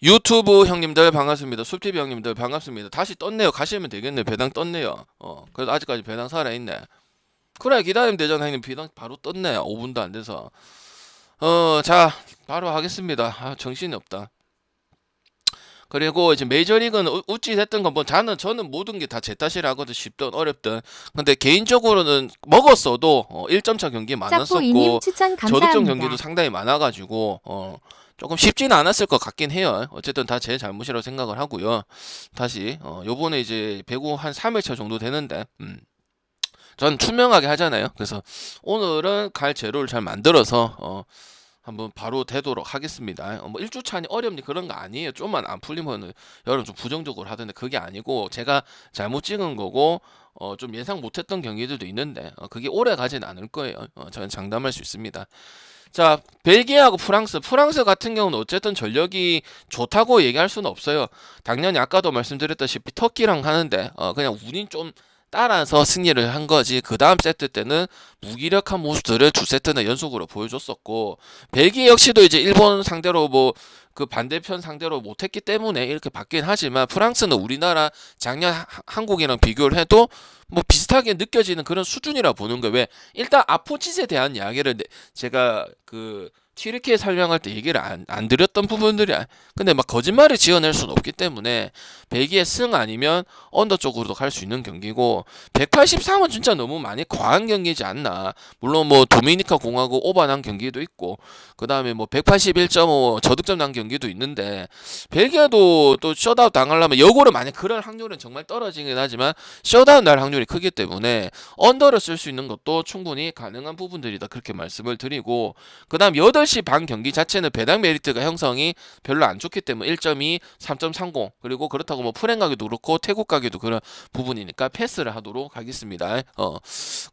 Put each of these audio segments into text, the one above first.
유튜브 형님들 반갑습니다. 숲TV 형님들 반갑습니다. 다시 떴네요. 가시면 되겠네. 배당 떴네요. 그래도 아직까지 배당 살아있네. 그래, 기다리면 되잖아, 형님. 배당 바로 떴네. 5분도 안 돼서. 자, 바로 하겠습니다. 정신이 없다. 그리고 이제 메이저리그는 어찌 됐든 건 뭐 저는 모든 게 다 제 탓이라거든. 쉽든 어렵든. 근데 개인적으로는 먹었어도 1점차 경기 많았었고 추천 저득점 감사합니다. 경기도 상당히 많아가지고 조금 쉽지는 않았을 것 같긴 해요. 어쨌든 다 제 잘못이라고 생각을 하고요. 다시 요번에 이제 배구 한 3회차 정도 되는데 전 투명하게 하잖아요. 그래서 오늘은 갈 재료를 잘 만들어서 한번 바로 되도록 하겠습니다. 뭐 1주 차니 어렵니 그런 거 아니에요. 좀만 안 풀리면은 여러분 좀 부정적으로 하던데 그게 아니고 제가 잘못 찍은 거고 좀 예상 못했던 경기들도 있는데 그게 오래 가진 않을 거예요. 저는 장담할 수 있습니다. 자, 벨기에하고 프랑스 같은 경우는 어쨌든 전력이 좋다고 얘기할 수는 없어요. 당연히 아까도 말씀드렸다시피 터키랑 하는데 그냥 운이 좀 따라서 승리를 한 거지. 그 다음 세트 때는 무기력한 모습들을 두 세트는 연속으로 보여줬었고, 벨기에 역시도 이제 일본 상대로 뭐 그 반대편 상대로 못했기 때문에 이렇게 바뀌긴 하지만 프랑스는 우리나라 작년 한국이랑 비교를 해도 뭐 비슷하게 느껴지는 그런 수준이라 보는 거예요. 왜? 일단 아포짓에 대한 이야기를 제가 그 튀르키예 설명할 때 얘기를 안 드렸던 부분들이야. 근데 막 거짓말을 지어낼 수는 없기 때문에 벨기에 승 아니면 언더 쪽으로도 갈 수 있는 경기고 183은 진짜 너무 많이 과한 경기지 않나. 물론 뭐 도미니카 공화국 오버난 경기도 있고 그 다음에 뭐 181.5 저득점 난 경기도 있는데 벨기에도 또 셧아웃 당하려면 역으로 만약 그럴 확률은 정말 떨어지긴 하지만 셧아웃 날 확률이 크기 때문에 언더를 쓸 수 있는 것도 충분히 가능한 부분들이다. 그렇게 말씀을 드리고 그 다음 8시 반 경기 자체는 배당 메리트가 형성이 별로 안 좋기 때문에 1.2, 3.30 그리고 그렇다고 뭐 프랭 가게도 그렇고 태국 가게도 그런 부분이니까 패스를 하도록 하겠습니다.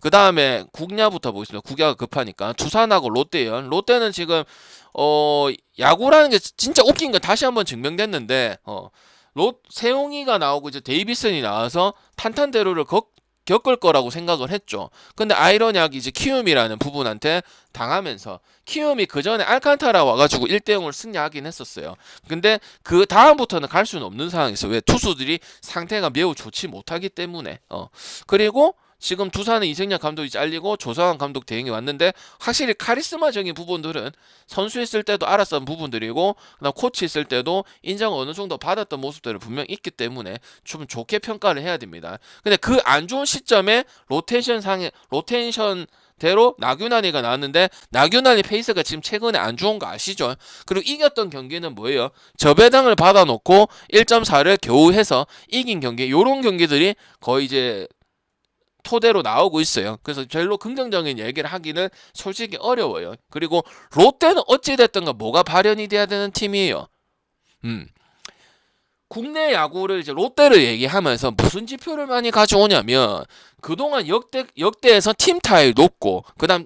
그 다음에 국야부터 보겠습니다. 국야가 급하니까 두산하고 롯데요. 롯데는 지금 야구라는 게 진짜 웃긴 건 다시 한번 증명됐는데 세용이가 나오고 이제 데이비슨이 나와서 탄탄대로를 겪을 거라고 생각을 했죠. 근데 아이러니하게 이제 키움이라는 부분한테 당하면서 키움이 그 전에 알칸타라 와가지고 1대0을 승리하긴 했었어요. 근데 그 다음부터는 갈 수는 없는 상황이었어. 왜? 투수들이 상태가 매우 좋지 못하기 때문에. 그리고 지금 두산은 이승엽 감독이 잘리고 조성환 감독 대행이 왔는데 확실히 카리스마적인 부분들은 선수 있을 때도 알았던 부분들이고 그다음 코치 있을 때도 인정을 어느 정도 받았던 모습들을 분명 있기 때문에 좀 좋게 평가를 해야 됩니다. 근데 그 안 좋은 시점에 로테이션 대로 나균환이가 나왔는데 나균환이 페이스가 지금 최근에 안 좋은 거 아시죠? 그리고 이겼던 경기는 뭐예요? 저배당을 받아놓고 1.4를 겨우 해서 이긴 경기 요런 경기들이 거의 이제 토대로 나오고 있어요. 그래서 별로 긍정적인 얘기를 하기는 솔직히 어려워요. 그리고 롯데는 어찌됐든 뭐가 발현이 돼야 되는 팀이에요. 국내 야구를 이제 롯데를 얘기하면서 무슨 지표를 많이 가져오냐면 그동안 역대에서 팀 타율 높고 그다음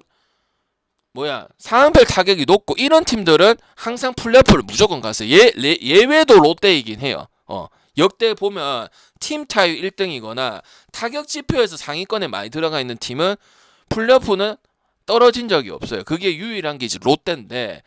상황별 타격이 높고 이런 팀들은 항상 플레이오프를 무조건 갔어요. 예외도 롯데이긴 해요. 역대 보면 팀 타율 1등이거나 타격 지표에서 상위권에 많이 들어가 있는 팀은 플레이오프는 떨어진 적이 없어요. 그게 유일한 게 이제 롯데인데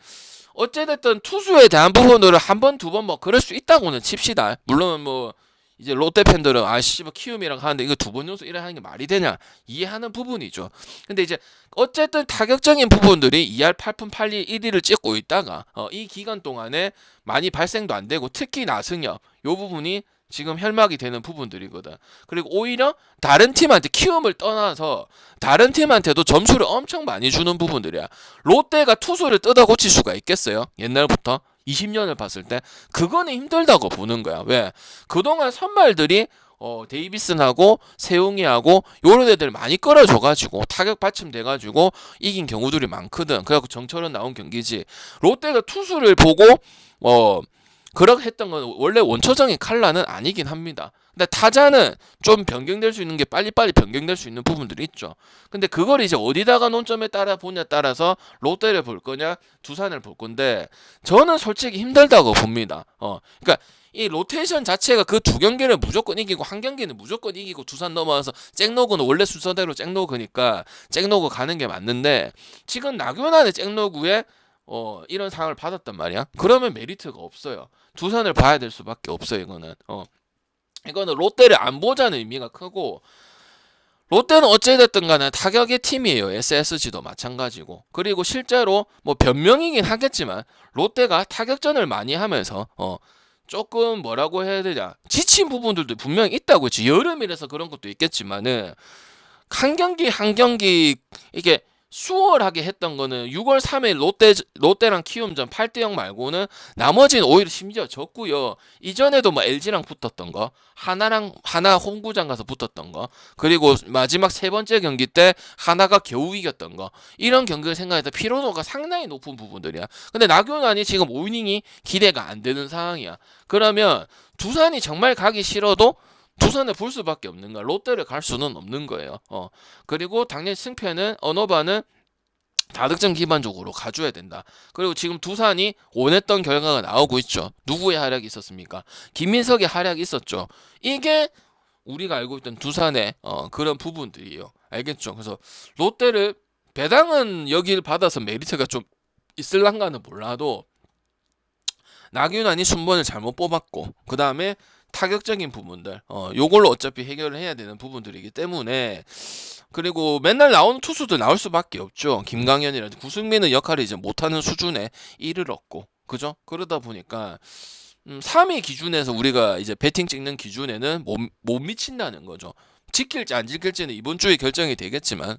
어찌됐든 투수에 대한 부분으로 한 번, 두 번 뭐 그럴 수 있다고는 칩시다. 물론 뭐 이제 롯데 팬들은 씨발 키움이랑 하는데 이거 두 번 연속 이래 하는 게 말이 되냐 이해하는 부분이죠. 근데 이제 어쨌든 타격적인 부분들이 2할 8푼 8리 1위를 찍고 있다가 이 기간 동안에 많이 발생도 안 되고 특히 나승엽 요 부분이 지금 혈막이 되는 부분들이거든. 그리고 오히려 다른 팀한테 키움을 떠나서 다른 팀한테도 점수를 엄청 많이 주는 부분들이야. 롯데가 투수를 뜯어 고칠 수가 있겠어요? 옛날부터 20년을 봤을 때 그거는 힘들다고 보는 거야. 왜? 그동안 선발들이 데이비슨하고 세웅이하고 요런 애들 많이 끌어줘가지고 타격 받침돼가지고 이긴 경우들이 많거든. 그래갖고 정철은 나온 경기지. 롯데가 투수를 보고 그렇게 했던 건 원래 원초적인 칼라는 아니긴 합니다. 근데 타자는 좀 변경될 수 있는 게 빨리빨리 변경될 수 있는 부분들이 있죠. 근데 그걸 이제 어디다가 논점에 따라 보냐에 따라서 롯데를 볼 거냐 두산을 볼 건데 저는 솔직히 힘들다고 봅니다. 그러니까 이 로테이션 자체가 그 두 경기를 무조건 이기고 한 경기는 무조건 이기고 두산 넘어와서 잭노그는 원래 순서대로 잭노그니까 잭노그 가는 게 맞는데 지금 나균환의 잭노그에 이런 상을 받았단 말이야. 그러면 메리트가 없어요. 두산을 봐야 될 수밖에 없어요. 이거는 롯데를 안 보자는 의미가 크고, 롯데는 어찌됐든 간에 타격의 팀이에요. SSG도 마찬가지고. 그리고 실제로 뭐 변명이긴 하겠지만 롯데가 타격전을 많이 하면서 조금 뭐라고 해야 되냐, 지친 부분들도 분명히 있다고 했지. 여름이라서 그런 것도 있겠지만은 한 경기 한 경기 이게 수월하게 했던 거는 6월 3일 롯데랑 키움전 8대0 말고는 나머지는 오히려 심지어 졌고요. 이전에도 뭐 LG랑 붙었던 거, 하나 홈구장 가서 붙었던 거, 그리고 마지막 세 번째 경기 때 하나가 겨우 이겼던 거, 이런 경기를 생각해서 피로도가 상당히 높은 부분들이야. 근데 나균환이 지금 5이닝이 기대가 안 되는 상황이야. 그러면 두산이 정말 가기 싫어도 두산을 볼 수밖에 없는 거야. 롯데를 갈 수는 없는 거예요. 그리고 당연히 승패는 언어반은 다득점 기반적으로 가줘야 된다. 그리고 지금 두산이 원했던 결과가 나오고 있죠. 누구의 활약이 있었습니까? 김민석의 활약이 있었죠. 이게 우리가 알고 있던 두산의 그런 부분들이에요. 알겠죠? 그래서 롯데를 배당은 여기를 받아서 메리트가 좀 있을란가는 몰라도 나균환이 순번을 잘못 뽑았고, 그 다음에 타격적인 부분들 요걸로 어차피 해결을 해야 되는 부분들이기 때문에, 그리고 맨날 나오는 투수들 나올 수밖에 없죠. 김강현이라든지 구승민은 역할을 이제 못하는 수준에 이르렀고, 그죠? 그러다 보니까 3위 기준에서 우리가 이제 배팅 찍는 기준에는 못 미친다는 거죠. 지킬지 안 지킬지는 이번 주에 결정이 되겠지만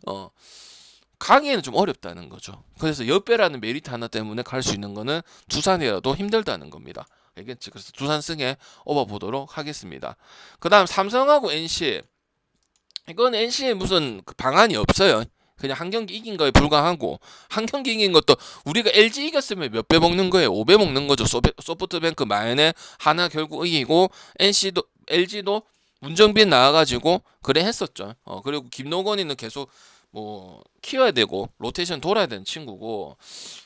가기에는 좀 어렵다는 거죠. 그래서 옆배라는 메리트 하나 때문에 갈 수 있는 거는 두산이라도 힘들다는 겁니다. 알겠지? 그래서 두산 승에 업어보도록 하겠습니다. 그 다음 삼성하고 NC. 이건 NC에 무슨 방안이 없어요. 그냥 한 경기 이긴 거에 불과하고, 한 경기 이긴 것도 우리가 LG 이겼으면 몇 배 먹는 거예요? 5배 먹는 거죠. 소프트뱅크 마연에 하나 결국 이기고, LG도 문정빈 나와가지고 그래 했었죠. 그리고 김노건이는 계속 뭐 키워야 되고 로테이션 돌아야 되는 친구고,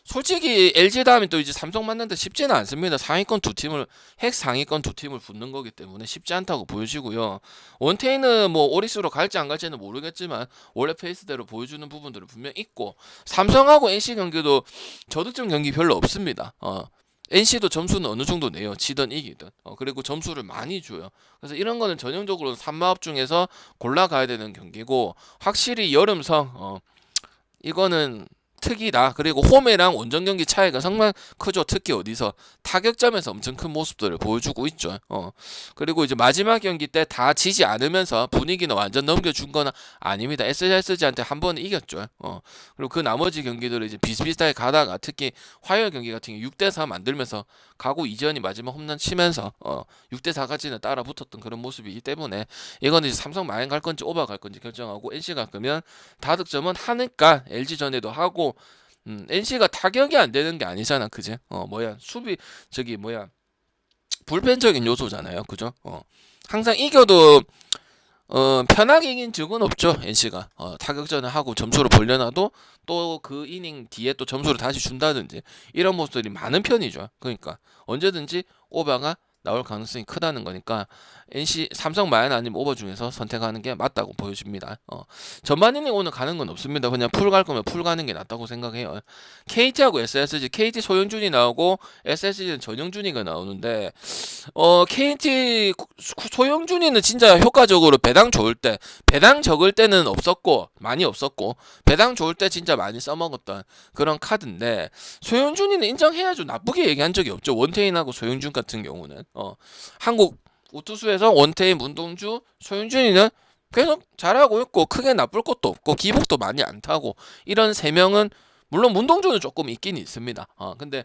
솔직히 LG 다음에 또 이제 삼성 만나는데 쉽지는 않습니다. 핵 상위권 두 팀을 붙는 거기 때문에 쉽지 않다고 보여지고요. 원태인은 뭐 오리스로 갈지 안 갈지는 모르겠지만 원래 페이스대로 보여주는 부분들은 분명 있고, 삼성하고 NC 경기도 저득점 경기 별로 없습니다. NC도 점수는 어느 정도 내요. 지든 이기든. 그리고 점수를 많이 줘요. 그래서 이런 거는 전형적으로 3마업 중에서 골라가야 되는 경기고, 확실히 여름성 이거는 특이다. 그리고 홈이랑 원정 경기 차이가 정말 크죠. 특히 어디서 타격점에서 엄청 큰 모습들을 보여주고 있죠. 그리고 이제 마지막 경기 때 다 지지 않으면서 분위기는 완전 넘겨준 건 아닙니다. SSG한테 한 번 이겼죠. 그리고 그 나머지 경기들을 이제 비슷비슷하게 가다가 특히 화요일 경기 같은 경우 6대4 만들면서 가고 이전이 마지막 홈런 치면서 6대4까지는 따라 붙었던 그런 모습이기 때문에 이거는 이제 삼성 마행 갈 건지 오버 갈 건지 결정하고, NC가 그러면 다득점은 하니까 LG전에도 하고, NC가 타격이 안 되는 게 아니잖아. 그지? 수비 불펜적인 요소잖아요. 그죠? 항상 이겨도 편하게 이긴 적은 없죠. NC가 타격전을 하고 점수를 벌려놔도 또 그 이닝 뒤에 또 점수를 다시 준다든지 이런 모습들이 많은 편이죠. 그러니까 언제든지 오버가 나올 가능성이 크다는 거니까 NC 삼성 마연 아니면 오버 중에서 선택하는 게 맞다고 보여집니다. 전반 이닝 오늘 가는 건 없습니다. 그냥 풀 갈 거면 풀 가는 게 낫다고 생각해요. KT하고 SSG, KT 소영준이 나오고 SSG는 전영준이가 나오는데, KT 소영준이는 진짜 효과적으로 배당 좋을 때, 배당 적을 때는 없었고 많이 없었고, 배당 좋을 때 진짜 많이 써먹었던 그런 카드인데, 소영준이는 인정해야죠. 나쁘게 얘기한 적이 없죠. 원태인하고 소영준 같은 경우는 한국 우투수에서 원태인, 문동주, 소영준이는 계속 잘하고 있고 크게 나쁠 것도 없고 기복도 많이 안 타고, 이런 세 명은 물론 문동주는 조금 있긴 있습니다. 근데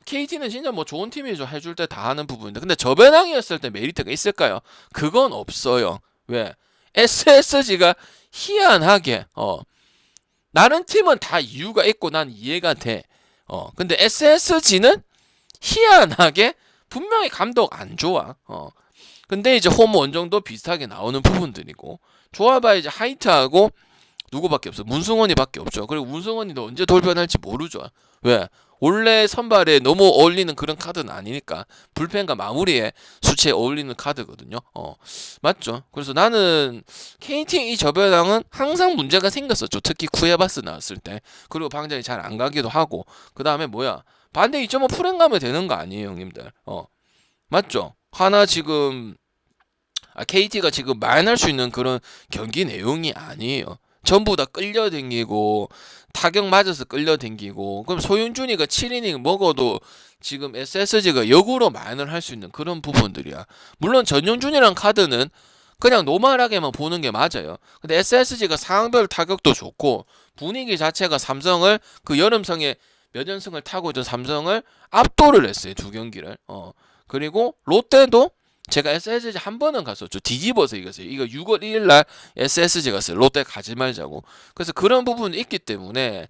KT는 진짜 뭐 좋은 팀이죠. 해줄 때 다 하는 부분인데, 근데 저배당이었을 때 메리트가 있을까요? 그건 없어요. 왜? SSG가 희한하게 다른 팀은 다 이유가 있고 난 이해가 돼. 근데 SSG는 희한하게 분명히 감독 안 좋아. 근데 이제 홈 원정도 비슷하게 나오는 부분들이고, 좋아봐 이제 하이트하고 누구밖에 없어. 문승원이밖에 없죠. 그리고 문승원이도 언제 돌변할지 모르죠. 왜? 원래 선발에 너무 어울리는 그런 카드는 아니니까. 불펜과 마무리에 수치에 어울리는 카드거든요. 맞죠? 그래서 나는 KT 이 저변당은 항상 문제가 생겼었죠. 특히 쿠에바스 나왔을 때. 그리고 방장이 잘 안 가기도 하고. 그 다음에 반대 2.5 풀행 가면 되는 거 아니에요, 형님들. 맞죠? 하나 지금 KT가 지금 마련할 수 있는 그런 경기 내용이 아니에요. 전부 다 끌려댕기고 타격 맞아서 끌려댕기고 그럼 소윤준이가 7이닝 먹어도 지금 SSG가 역으로 마련을 할 수 있는 그런 부분들이야. 물론 전용준이랑 카드는 그냥 노멀하게만 보는 게 맞아요. 근데 SSG가 상황별 타격도 좋고 분위기 자체가 삼성을 그 여름성에 몇 연승을 타고 있던 삼성을 압도를 했어요. 두 경기를. 그리고 롯데도 제가 SSG 한 번은 갔었죠. 뒤집어서 이겼어요. 이거 6월 1일 날 SSG 갔어요. 롯데 가지 말자고. 그래서 그런 부분이 있기 때문에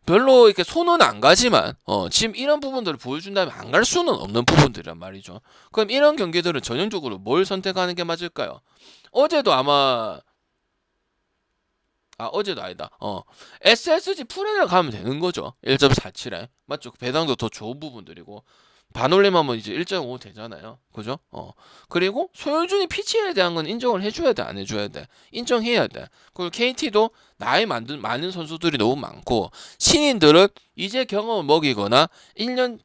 별로 이렇게 손은 안 가지만 지금 이런 부분들을 보여준다면 안 갈 수는 없는 부분들이란 말이죠. 그럼 이런 경기들은 전형적으로 뭘 선택하는 게 맞을까요? 어제도 아마 어제도 아니다. SSG 풀에를 가면 되는 거죠. 1.47에. 맞죠? 배당도 더 좋은 부분들이고. 반올림하면 이제 1.5 되잖아요. 그죠? 그리고 소윤준이 피치에 대한 건 인정을 해줘야 돼, 안 해줘야 돼? 인정해야 돼. 그리고 KT도 나이 많은 선수들이 너무 많고, 신인들은 이제 경험을 먹이거나 1년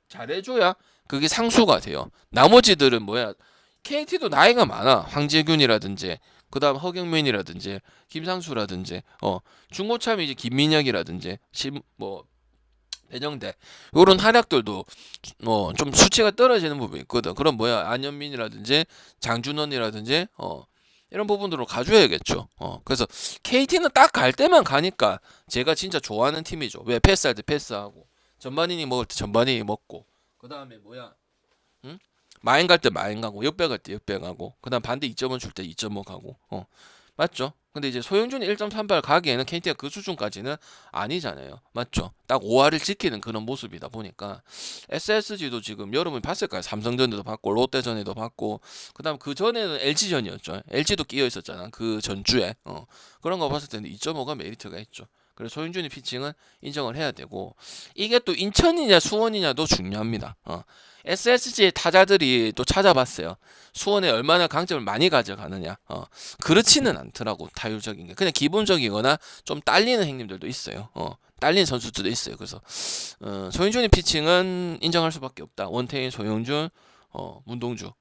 잘해줘야 그게 상수가 돼요. 나머지들은 뭐야? KT도 나이가 많아. 황재균이라든지, 그 다음 허경민이라든지, 김상수라든지, 중고참이 이제 김민혁이라든지, 배정대 이런 활약들도 좀 수치가 떨어지는 부분이 있거든. 그럼 뭐야 안현민이라든지 장준원이라든지 이런 부분들로 가줘야겠죠. 그래서 KT는 딱 갈 때만 가니까 제가 진짜 좋아하는 팀이죠. 왜 패스할 때 패스하고 전반이닝 먹을 때 전반이닝 먹고 그 다음에 뭐야 응? 마인 갈 때 마인 가고 역배 갈 때 역배 가고 그 다음 반대 2점은 줄 때 2.5 가고 맞죠? 근데 이제 소영준이 1.38 가기에는 KT가 그 수준까지는 아니잖아요. 맞죠? 딱 5할을 지키는 그런 모습이다 보니까 SSG도 지금 여러분이 봤을 까요 삼성전에도 봤고 롯데전에도 봤고 그다음 그 전에는 LG전이었죠. LG도 끼어 있었잖아. 그 전주에. 그런 거 봤을 때는 2.5가 메리트가 있죠. 그래서 소윤준이 피칭은 인정을 해야 되고 이게 또 인천이냐 수원이냐도 중요합니다. SSG의 타자들이 또 찾아봤어요. 수원에 얼마나 강점을 많이 가져가느냐. 그렇지는 않더라고. 타율적인 게. 그냥 기본적이거나 좀 딸리는 행님들도 있어요. 딸리는 선수들도 있어요. 그래서 소윤준의 피칭은 인정할 수밖에 없다. 원태인, 소영준, 문동주.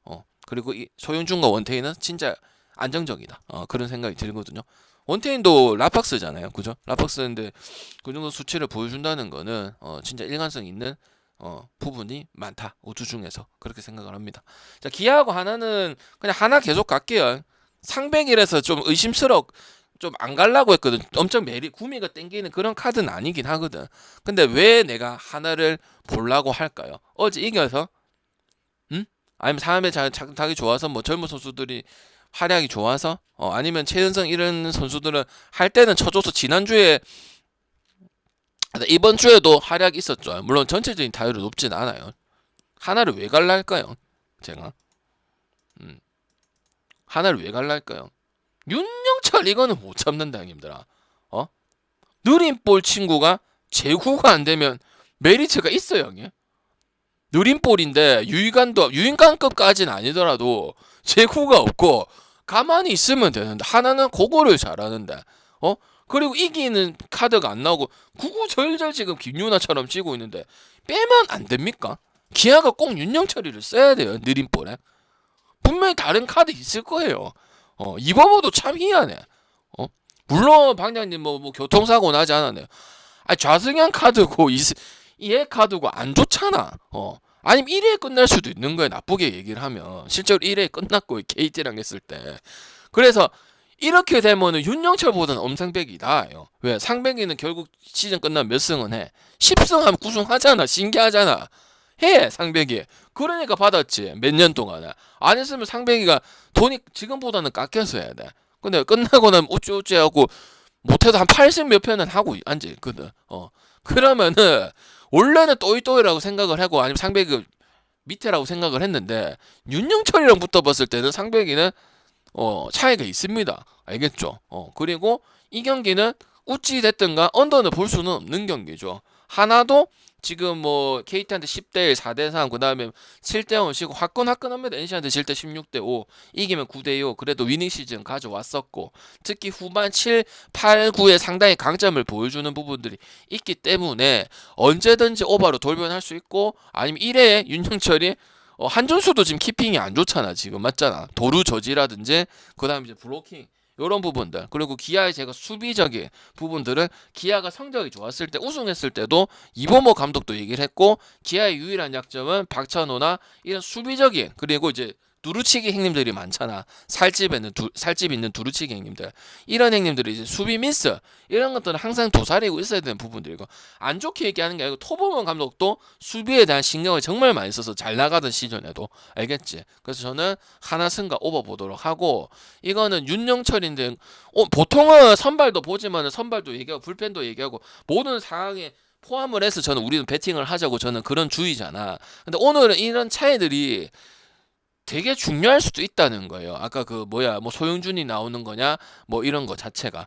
그리고 이 소영준과 원태인은 진짜 안정적이다. 그런 생각이 들거든요. 원태인도 라팍스잖아요. 그죠? 라팍스인데 그 정도 수치를 보여준다는 거는 진짜 일관성 있는 부분이 많다. 우주 중에서 그렇게 생각을 합니다. 자, 기아하고 하나는 그냥 하나 계속 갈게요. 상백이라서 좀 의심스럽 좀 안 갈라고 했거든. 엄청 구미가 땡기는 그런 카드는 아니긴 하거든. 근데 왜 내가 하나를 보려고 할까요? 어제 이겨서 아니면 사람의 자기 좋아서 뭐 젊은 선수들이 활약이 좋아서 아니면 최은성 이런 선수들은 할 때는 쳐줘서 지난주에 이번 주에도 활약이 있었죠. 물론 전체적인 타율은 높진 않아요. 하나를 왜 갈라 할까요? 제가 하나를 왜 갈라 할까요? 윤영철 이거는 못 참는다 형님들아. 느린 볼 친구가 제구가 안 되면 메리트가 있어요 형님. 느린 볼인데 유인간급까지는 아니더라도 제구가 없고 가만히 있으면 되는데 하나는 그거를 잘하는데 그리고 이기는 카드가 안 나오고 구구절절 지금 김유나처럼 치고 있는데 빼면 안 됩니까? 기아가 꼭 윤영철이를 써야 돼요. 느린 볼에. 분명히 다른 카드 있을 거예요. 이범호도 참 희한해. 물론 방장님 뭐 교통사고 나지 않았네요. 좌승현 카드고 이해 카드고 안 좋잖아. 아니면 1회에 끝날 수도 있는 거야. 나쁘게 얘기를 하면 실제로 1회에 끝났고 KT랑 했을 때. 그래서 이렇게 되면은 윤영철보다는 엄상백이다. 왜? 상백이는 결국 시즌 끝나면 몇 승은 해? 10승하면 9승 하잖아. 신기하잖아. 해 상백이. 그러니까 받았지. 몇 년 동안에. 안 했으면 상백이가 돈이 지금보다는 깎여서 해야 돼. 근데 끝나고 나면 어찌어찌 하고 못해도 한 80 몇 편은 하고 앉아있거든. 그러면은 원래는 또이또이라고 생각을 하고 아니면 상백이 밑에라고 생각을 했는데 윤영철이랑 붙어봤을 때는 상백이는 차이가 있습니다. 알겠죠? 그리고 이 경기는 우찌 됐든가 언더는 볼 수는 없는 경기죠. 하나도 지금 뭐 KT한테 10대1, 4대3, 그 다음에 7대0을 치고 화끈합니다. NC한테 질 때 16대5, 이기면 9대2, 그래도 위닝 시즌 가져왔었고 특히 후반 7, 8, 9에 상당히 강점을 보여주는 부분들이 있기 때문에 언제든지 오바로 돌변할 수 있고 아니면 1회에 윤영철이 한준수도 지금 키핑이 안 좋잖아. 지금 맞잖아. 도루 저지라든지 그다음에 이제 블로킹 이런 부분들, 그리고 기아의 제가 수비적인 부분들은 기아가 성적이 좋았을 때 우승했을 때도 이범호 감독도 얘기를 했고, 기아의 유일한 약점은 박찬호나 이런 수비적인, 그리고 이제 두루치기 행님들이 많잖아. 살집 있는 두루치기 행님들, 이런 행님들이 이제 수비 미스 이런 것들은 항상 도사리고 있어야 되는 부분들이고, 안 좋게 얘기하는 게 아니고 토범원 감독도 수비에 대한 신경을 정말 많이 써서 잘 나가던 시즌에도, 알겠지? 그래서 저는 하나 승과 오버 보도록 하고, 이거는 윤영철인데 보통은 선발도 보지만 선발도 얘기하고 불펜도 얘기하고 모든 상황에 포함을 해서 저는 우리는 배팅을 하자고, 저는 그런 주의잖아. 근데 오늘은 이런 차이들이 되게 중요할 수도 있다는 거예요. 아까 그 뭐야, 뭐 소영준이 나오는 거냐, 뭐 이런 거 자체가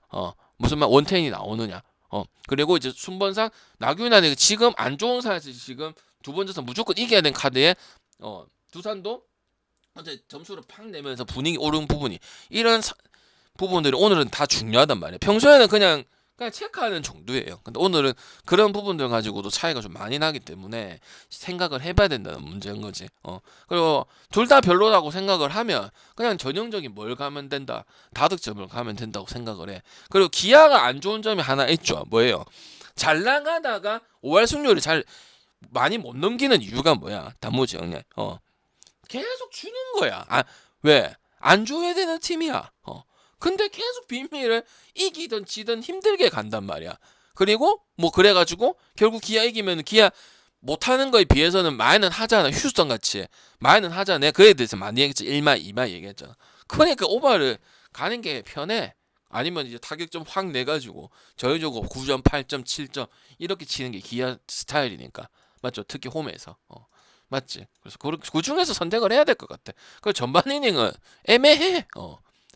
무슨 말 원텐이 나오느냐, 그리고 이제 순번상 나균환이 지금 안 좋은 상황에서 지금 두 번째서 무조건 이겨야 되는 카드에 두산도 어제 점수를 팍 내면서 분위기 오른 부분이, 이런 부분들이 오늘은 다 중요하단 말이에요. 평소에는 그냥 체크하는 정도예요. 근데 오늘은 그런 부분들 가지고도 차이가 좀 많이 나기 때문에 생각을 해봐야 된다는 문제인 거지. 그리고 둘 다 별로라고 생각을 하면 그냥 전형적인 뭘 가면 된다, 다득점을 가면 된다고 생각을 해. 그리고 기아가 안 좋은 점이 하나 있죠. 뭐예요? 잘 나가다가 5할 승률이 잘 많이 못 넘기는 이유가 뭐야? 단무지 형님. 계속 주는 거야. 왜? 안 줘야 되는 팀이야. 근데 계속 빈미를 이기든 지든 힘들게 간단 말이야. 그리고 뭐 그래가지고 결국 기아 이기면 기아 못하는 거에 비해서는 마이는 하잖아. 휴스턴 같이 마이는 하잖아. 내가 그에 대해서 많이 얘기했지. 1마 2마 얘기했잖아. 그러니까 오버를 가는 게 편해. 아니면 이제 타격점 확 내가지고 저희적으로 9점 8점 7점 이렇게 치는 게 기아 스타일이니까. 맞죠? 특히 홈에서. 맞지? 그래서 그 중에서 선택을 해야 될 것 같아. 그 전반 이닝은 애매해.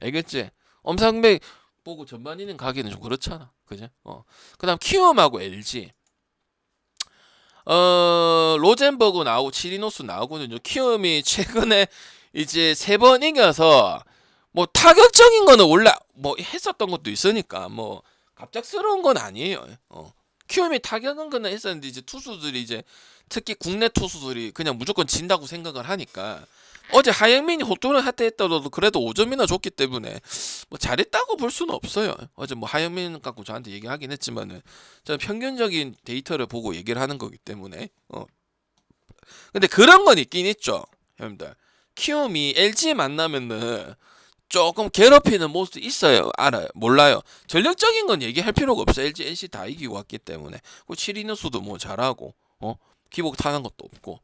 알겠지? 엄상백 보고 전반 이닝 가기는 좀 그렇잖아. 그죠? 그다음 키움하고 LG. 로젠버그 나오고 치리노스 나오거든요. 키움이 최근에 이제 3번 이겨서 뭐 타격적인 거는 원래 뭐 했었던 것도 있으니까 뭐 갑작스러운 건 아니에요. 키움이 타격은 거는 했었는데 이제 투수들이 이제 특히 국내 투수들이 그냥 무조건 진다고 생각을 하니까, 어제 하영민이 호투를 했다도 그래도 5점이나 줬기 때문에 뭐 잘했다고 볼 수는 없어요. 어제 뭐 하영민 갖고 저한테 얘기하긴 했지만은 저는 평균적인 데이터를 보고 얘기를 하는 거기 때문에. 근데 그런 건 있긴 있죠, 형님들. 키움이 LG 만나면은 조금 괴롭히는 모습도 있어요. 알아요. 몰라요. 전력적인 건 얘기할 필요가 없어. LG, NC 다 이기고 왔기 때문에. 그 7이누수도 뭐 잘하고, 기복 타는 것도 없고.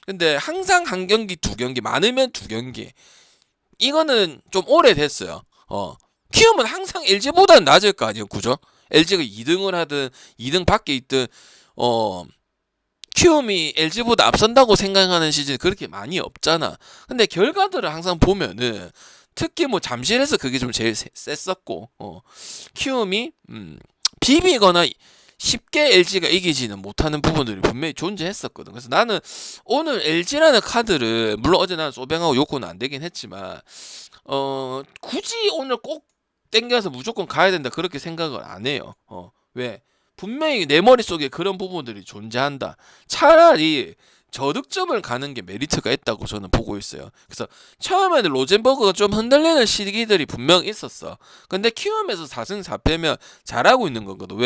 근데 항상 한 경기, 두 경기, 많으면 두 경기. 이거는 좀 오래됐어요. 키움은 항상 LG보다는 낮을 거 아니에요. 그죠? LG가 2등을 하든 2등 밖에 있든 키움이 LG보다 앞선다고 생각하는 시즌이 그렇게 많이 없잖아. 근데 결과들을 항상 보면은 특히 뭐 잠실에서 그게 좀 제일 셌었고, 키움이 비비거나 쉽게 LG가 이기지는 못하는 부분들이 분명히 존재했었거든. 그래서 나는 오늘 LG라는 카드를, 물론 어제 나는 소뱅하고 요코는 안 되긴 했지만 굳이 오늘 꼭 땡겨서 무조건 가야 된다 그렇게 생각을 안 해요. 왜? 분명히 내 머릿속에 그런 부분들이 존재한다. 차라리 저득점을 가는 게 메리트가 있다고 저는 보고 있어요. 그래서 처음에는 로젠버그가 좀 흔들리는 시기들이 분명 있었어. 근데 키움에서 4승 4패면 잘하고 있는 거거든.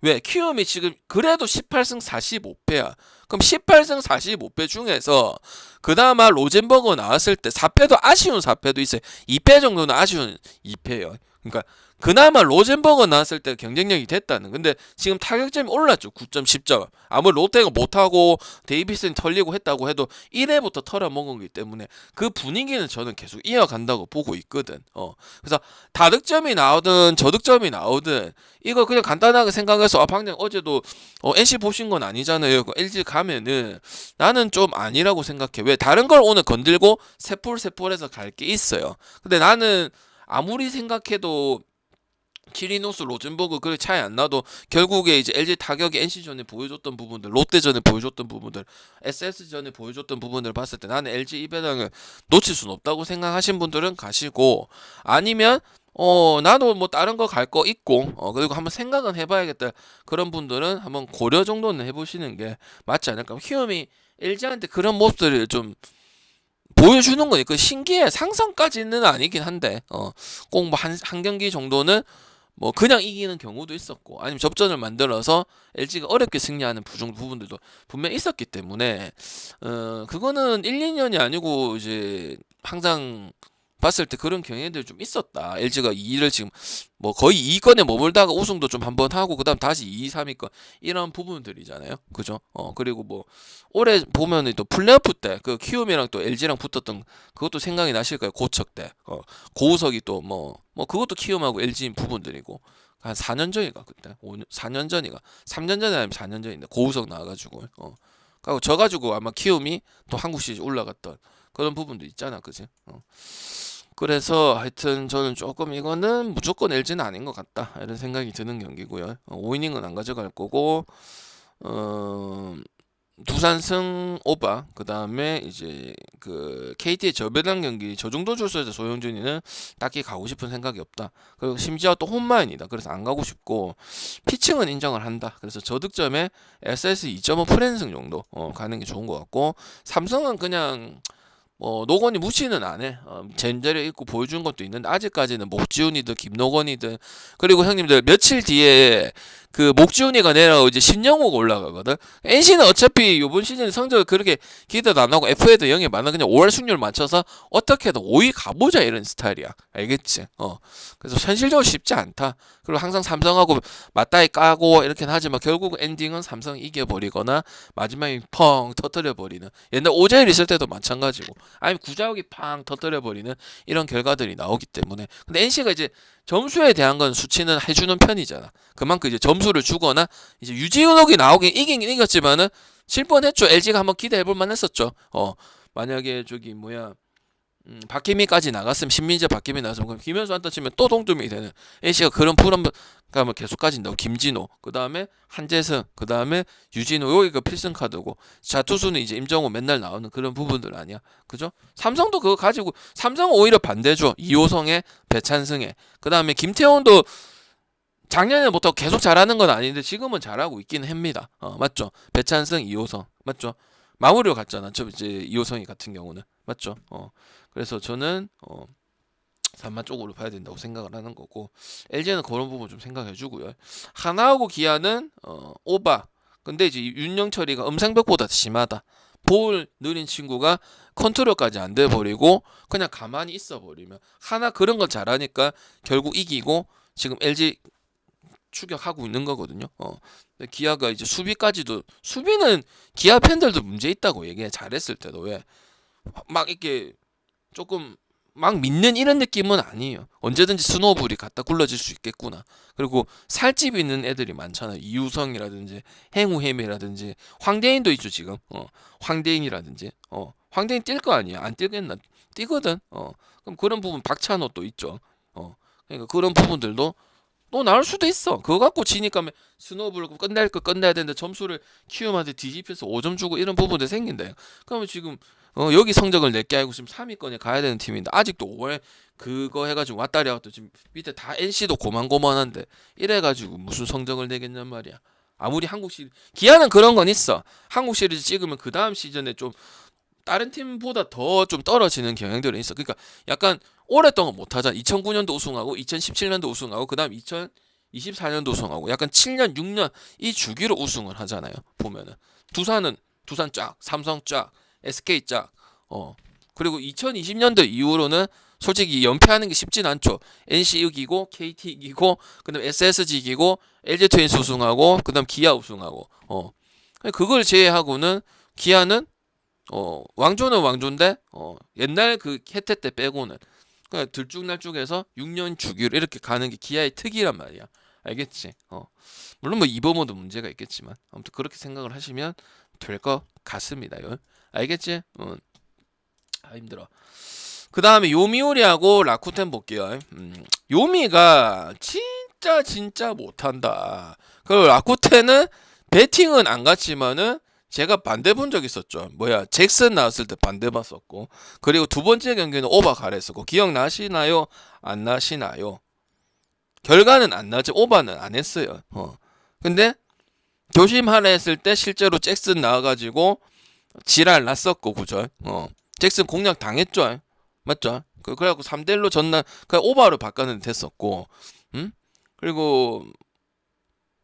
왜? 키움이 지금 그래도 18승 45패야. 그럼 18승 45패 중에서 그나마 로젠버그 나왔을 때 4패도 아쉬운 4패도 있어요. 2패 정도는 아쉬운 2패예요. 그러니까 그나마 로젠버그 나왔을 때 경쟁력이 됐다는. 근데 지금 타격점이 올랐죠. 9점 10점. 아무리 롯데가 못하고 데이비슨이 털리고 했다고 해도 1회부터 털어먹은 거기 때문에 그 분위기는 저는 계속 이어간다고 보고 있거든. 그래서 다득점이 나오든 저득점이 나오든 이거 그냥 간단하게 생각해서 방금 어제도 NC 보신 건 아니잖아요. LG 가면은 나는 좀 아니라고 생각해. 왜? 다른 걸 오늘 건들고 세폴해서 갈 게 있어요. 근데 나는 아무리 생각해도 키리노스, 로젠버그 그 차이 안 나도 결국에 이제 LG 타격이 NC전에 보여줬던 부분들, 롯데전에 보여줬던 부분들, SS전에 보여줬던 부분들 봤을 때 나는 LG 이 배당을 놓칠 수는 없다고 생각하신 분들은 가시고, 아니면 나도 뭐 다른 거 갈 거 있고 그리고 한번 생각은 해봐야겠다 그런 분들은 한번 고려 정도는 해보시는 게 맞지 않을까. 키움이 LG한테 그런 모습들을 좀 보여주는 거니까 신기해. 상성까지는 아니긴 한데 꼭 뭐 한 경기 정도는 뭐 그냥 이기는 경우도 있었고 아니면 접전을 만들어서 LG가 어렵게 승리하는 부분들도 분명히 있었기 때문에 그거는 1, 2년이 아니고 이제 항상 봤을 때 그런 경향들이 좀 있었다. LG가 2위를 지금 뭐 거의 2위권에 머물다가 우승도 좀 한번 하고 그다음 다시 2위, 3위권 이런 부분들이잖아요. 그죠? 그리고 뭐 올해 보면은 또 플레이오프 때 그 키움이랑 또 LG랑 붙었던 그것도 생각이 나실 거예요. 고척 때. 고우석이 또 뭐 그것도 키움하고 LG인 부분들이고 한 4년 전인가 그때 4년 전인가 3년 전에 아니면 4년 전인데 고우석 나와가지고 그리고 져가지고 아마 키움이 또 한국 시리즈 올라갔던 그런 부분도 있잖아, 그지? 그래서 하여튼 저는 조금 이거는 무조건 LG는 아닌 것 같다 이런 생각이 드는 경기고요. 5이닝은 안 가져갈 거고 두산승 오바 그 다음에 이제 그 KT의 저배당 경기 저 정도 줬어야 소영준이는 딱히 가고 싶은 생각이 없다. 그리고 심지어 또 홈마인이다. 그래서 안 가고 싶고 피칭은 인정을 한다. 그래서 저득점에 SS 2.5 프랜승 정도 가는 게 좋은 것 같고 삼성은 그냥 노건이 무시는 안 해. 젠제를 입고 보여준 것도 있는데 아직까지는 목지훈이든 김노건이든 그리고 형님들 며칠 뒤에 그 목지훈이가 내려가고 이제 신영호가 올라가거든. NC는 어차피 이번 시즌 성적을 그렇게 기대도 안 하고 FA도 0에 많아 그냥 5월 승률 맞춰서 어떻게든 5위 가보자 이런 스타일이야. 알겠지? 그래서 현실적으로 쉽지 않다. 그리고 항상 삼성하고 맞다이 까고 이렇게 하지만 결국 엔딩은 삼성이 이겨버리거나 마지막에 펑 터뜨려버리는 옛날 오재일 있을 때도 마찬가지고 아니면 구자욱이 팡 터뜨려버리는 이런 결과들이 나오기 때문에 근데 NC가 이제 점수에 대한 건 수치는 해주는 편이잖아. 그만큼 이제 점수를 주거나 이제 유지훈옥이 나오긴 이기긴 이겼지만은 질 뻔했죠. LG가 한번 기대해볼 만했었죠. 만약에 저기 뭐야 박희미까지 나갔으면 신민재 박희미 나갔으면 그럼 김현수 한타 치면 또 동점이 되는 NC가 그런 프로그램을 계속 가진다고. 김진호 그 다음에 한재승 그 다음에 유진호 여기가 필승 카드고 자투수는 이제 임정호 맨날 나오는 그런 부분들 아니야. 그죠? 삼성도 그거 가지고 삼성은 오히려 반대죠. 이호성에 배찬승에 그 다음에 김태원도 작년에 못하고 계속 잘하는 건 아닌데 지금은 잘하고 있긴 합니다. 맞죠? 배찬승 이호성 맞죠? 마무리로 갔잖아. 저 이제 이호성이 같은 경우는 맞죠? 그래서 저는 3만 쪽으로 봐야 된다고 생각을 하는 거고 LG는 그런 부분 좀 생각해 주고요. 하나하고 기아는 오바. 근데 이제 윤영철이가 음상벽보다 심하다. 볼 느린 친구가 컨트롤까지 안 돼 버리고 그냥 가만히 있어 버리면 하나 그런 건 잘하니까 결국 이기고 지금 LG 추격하고 있는 거거든요. 근데 기아가 이제 수비까지도 수비는 기아 팬들도 문제 있다고 얘기해. 잘했을 때도 왜 막 이렇게 조금 막 믿는 이런 느낌은 아니에요. 언제든지 스노우볼이 갖다 굴러질 수 있겠구나. 그리고 살집 있는 애들이 많잖아요. 이우성이라든지 행우햄이라든지 황대인도 있죠 지금. 황대인이라든지. 황대인 뛸 거 아니야. 안 뛰겠나? 뛰거든. 그럼 그런 부분 박찬호도 있죠. 그러니까 그런 부분들도 또 나올 수도 있어. 그거 갖고 지니까 스노우볼 끝낼 거 끝내야 되는데 점수를 키움한테 뒤집혀서 5점 주고 이런 부분들 생긴다. 그러면 지금 여기 성적을 낼게 알고 지금 3위권에 가야 되는 팀인데 아직도 5월 그거 해가지고 왔다리 갔다 지금 밑에 다 NC도 고만고만한데 이래가지고 무슨 성적을 내겠냔 말이야. 아무리 한국 시리즈 기아는 그런 건 있어. 한국 시리즈 찍으면 그 다음 시즌에 좀 다른 팀보다 더 좀 떨어지는 경향들은 있어. 그러니까 약간 오랫동안 못하자. 2009년도 우승하고 2017년도 우승하고 그 다음 2024년도 우승하고 약간 7년 6년 이 주기로 우승을 하잖아요. 보면은 두산은 두산 쫙, 삼성 쫙, SK 쫙. 그리고 2020년도 이후로는 솔직히 연패하는 게 쉽진 않죠. NC 이기고 KT 이기고 그다음 SSG 이기고 LG 트윈스 우승하고 그다음 기아 우승하고. 그걸 제외하고는 기아는 왕조는 왕조인데 옛날 그 혜태 때 빼고는 그냥 들쭉날쭉해서 6년 주기로 이렇게 가는 게 기아의 특이란 말이야. 알겠지? 물론 뭐 이범호도 문제가 있겠지만 아무튼 그렇게 생각을 하시면 될 것 같습니다. 알겠지? 힘들어. 그 다음에 요미우리하고 라쿠텐 볼게요. 요미가 진짜 못한다. 그리고 라쿠텐은 배팅은 안 갔지만은 제가 반대 본 적 있었죠. 잭슨 나왔을 때 반대 봤었고 그리고 두 번째 경기는 오바 가랬었고 기억나시나요? 안 나시나요? 결과는 안 나지 오바는 안 했어요. 근데 조심하라 했을 때 실제로 잭슨 나와가지고 지랄 났었고 그죠? 잭슨 공략 당했죠. 맞죠? 그래갖고 3대1로 전날 그냥 오버로 바꿔는 됐었고, 그리고